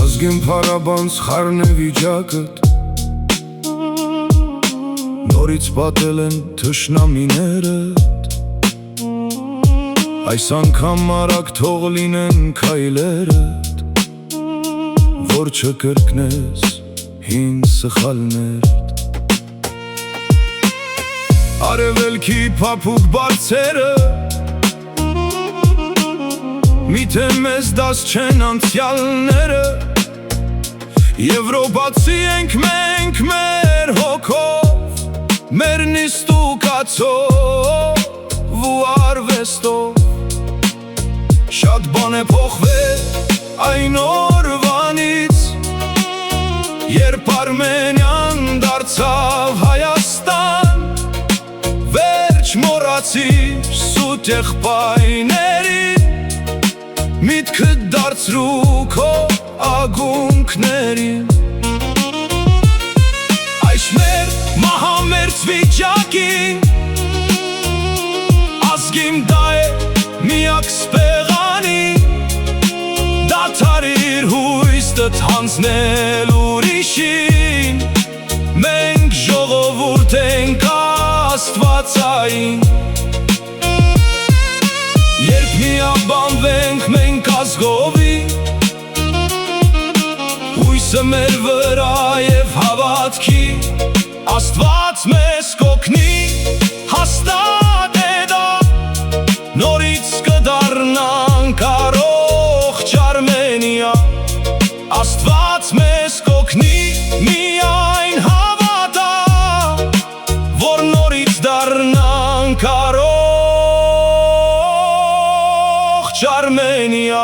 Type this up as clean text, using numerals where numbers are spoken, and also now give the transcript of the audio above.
Ազգին փարաբանց խառն է վիճակդ, նորից պատել են թշնամիներդ, այս անգամ արագ թող լինեն քայլերդ, որ չկրկնես հին սխալներդ։ Արևելքի փափուկ բարձերը միթե մեզ դաս չեն անցյալները, Եվրոպացի ենք մենք մեր հոգով, մեր նիստուկացով ու արվեստով, շատ բան է փոխվել այն օրվանից, երբ Արմենիան դարձավ Հայաստան, վերջ մոռացիր սուտ եղբայրներին, միտքդ դարձրու քո ագունքներին։ Այս մեր մահամերձ վիճակին ազգիմ դա է միակ սպեղանի, դադարիր հույսդ հանձնել ուրիշին, մենք ժողովուրդ ենք աստվածային։ Երբ միաբանվենք մենք ազգովի, հույսը մեր վրա և հավատքի, Աստված մեզ կօգնի, հաստատ է դա, նորից կդառնանք առողջ Արմենիա, Աստված մեզ կօգնի, միայն հավատա, որ նորից դառնանք առողջ Armenia